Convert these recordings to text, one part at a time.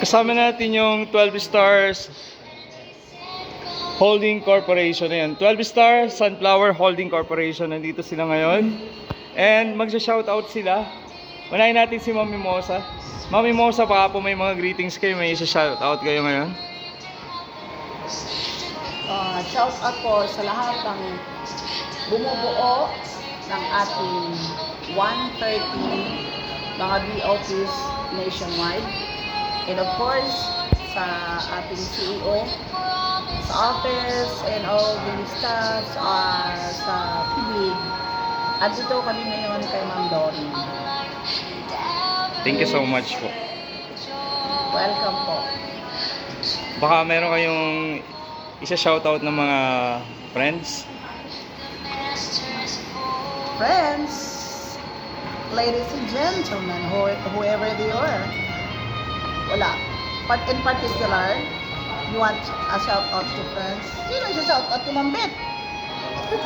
Kasama natin yung 12 Stars Holding Corporation na yan. 12 Star Sunflower Holding Corporation. Nandito sila ngayon. And magsha-shoutout sila. Unahin natin si Ma'am Mimosa. Ma'am Mimosa, baka po may mga greetings kayo. May isa-shoutout kayo ngayon. Shoutout po sa lahat ng bumubuo ng ating 130 mga BOTs nationwide. And of course, sa ating CEO, sa office, and all the staff sa PIBIG. At dito kami ngayon kay Ma'am Dory. Thank you so much po. Welcome po. Baka meron kayong isa-shoutout ng mga friends? Friends, ladies and gentlemen, whoever they are. Wala. But in particular, you want a shout out to friends? Sino yung shout out to Ma'am Beth?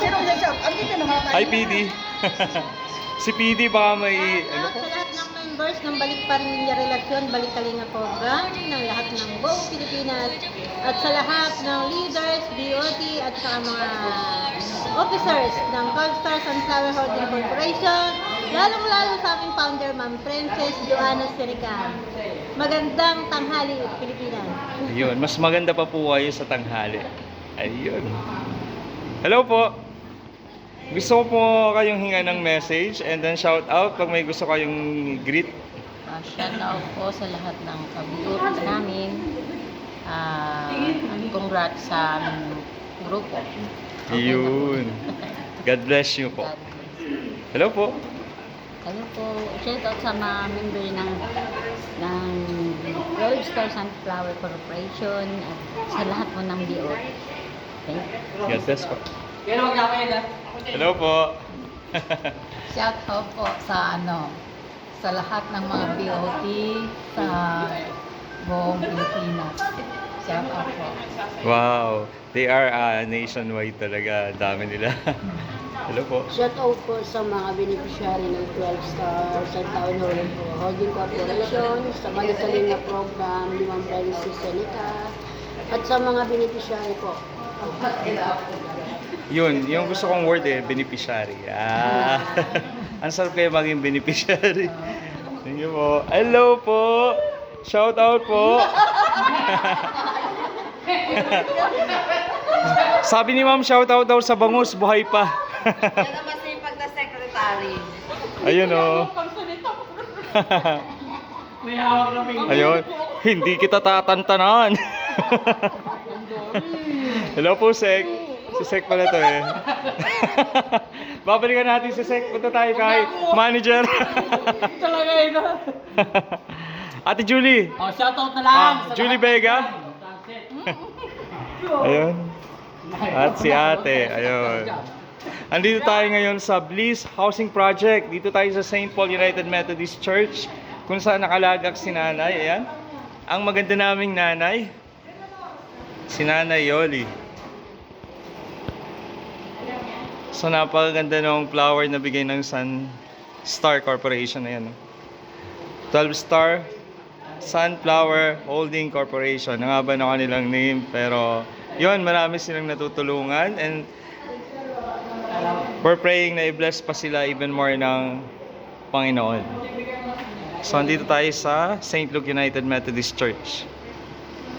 Sino yung shout out? Andito na mga tayo. Hi PD. Si PD baka may ano po? Sa lahat ng members ng Balik Pa Rin Ninyo Relasyon, Balik Kalinga Program, ng lahat ng buong Pilipinas, at sa lahat ng leaders, BOT, at sa mga officers ng 12 Star Sunflower Holding Corporation, lalong-lalo sa aming founder, Ma'am Princess Joanna Sirican. Magandang tanghali, Pilipinas. Ayun, mas maganda pa po kayo sa tanghali. Ayun. Hello po. Gusto ko po kayong hinga ng message and then shout out pag may gusto kayong greet. Shout out po sa lahat ng kabigot namin. Congrats sa aming grupo. Ayun. God bless you po. Hello po. Hello po. Shout out sa mga member ng 12 Star Sunflower Corporation at sa lahat po ng BOT. Thank you. God bless po. Hello po. Shout out po sa sa lahat ng mga BOT sa buong Pilipinas. Shout out po. Wow. They are nationwide talaga. Dami nila. Hello po. Shout out po sa mga beneficiary ng 12 Star Sunflower Holding Corporation, sa Balik Kalinga Program, ni Ma'am Princess Seneca, at sa mga beneficiary po. Yun, yung gusto kong word beneficiary. Ang sarap kayo maging beneficiary. Thank you po. Hello po. Shout out po. Sabi ni Ma'am, shout out daw sa bangus, buhay pa. Yan naman sa pag na secretary. Ayun o. Ayun, hindi kita tatantanan. Hello po, Sek. Si Sek pala to eh. Babalikan natin si Sek. Punta tayo kay manager. Talaga yun. Ate Julie. Oh, shout out na lang. Julie Vega. Ayun. At si ate. Ayun. Andito tayo ngayon sa Bliss Housing Project. Dito tayo sa St. Paul United Methodist Church, kung saan nakalagak si nanay. Ayan. Ang maganda naming nanay, si Nanay Yoli. So napakaganda ng flower na bigay ng Sun Star Corporation na yan. 12 Star Sunflower Holding Corporation. Nangaban ako kanilang name, pero yun, marami silang natutulungan, and we're praying na i-bless pa sila even more ng Panginoon. So andito tayo sa St. Luke United Methodist Church.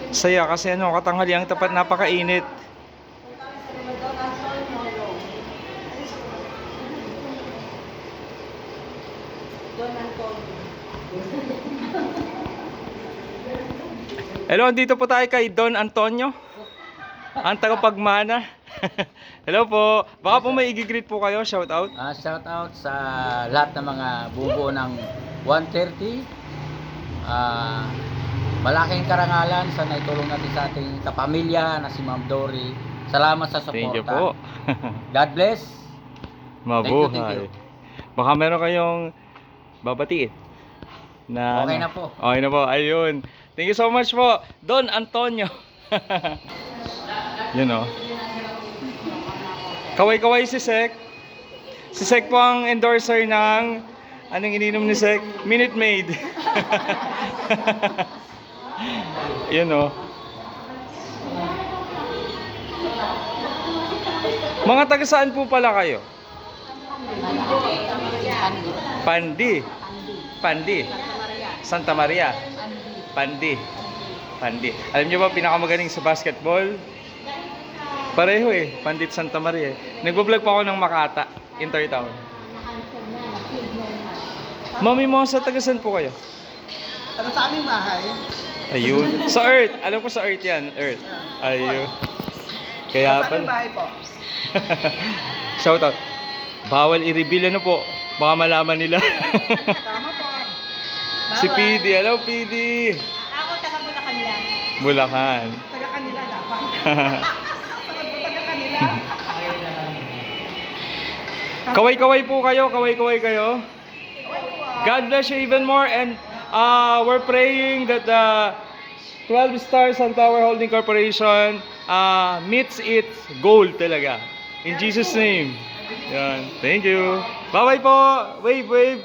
Saya kasi katanghali ang tapat, napakainit. Hello, andito po tayo kay Don Antonio, ang tagapagmana. Hello po. Baka po may i-greet po kayo, shout out. Shout out sa lahat ng mga bubuo ng 130. Malaking karangalan sa naitulong natin sa ating kapamilya na si Ma'am Dory. Salamat sa suporta. Thank you po. God bless. Mabuhay. Thank you. Baka meron kayong babatiin. Okay na po. Okay na po. Ayun. Thank you so much po, Don Antonio. Yun o. Kaway-kaway si Sek. Si Sek po ang endorser ng anong ininom ni Sek? Minute Maid. Yun o. Mga taga saan po pala kayo? Pandi. Pandi. Santa Maria. Pandi. Pandi. Alam niyo ba pinakamagaling sa basketball? Pareho eh. Pandit Santa Maria. Nagbablog pa ako ng Makata, Intertown. Mami mo, sa taga saan po kayo? Pero sa aming bahay, Ayun. Sa Earth. Alam ko sa Earth yan. Earth. Ayun. Kaya sa aming pala. bahay po. Shoutout. Bawal i-reveal ano po. Baka malaman nila. Tama po. Si PD. Hello, PD. Ako taga Bulacan lang. Bulacan. Taga kanila dapat. Taga kanila. Kaway-kaway po kayo. Kaway-kaway kayo. God bless you even more. And we're praying that the 12 Stars and Tower Holding Corporation meets its goal talaga. In Jesus' name. Yan. Thank you. Bye-bye po. Wave, wave.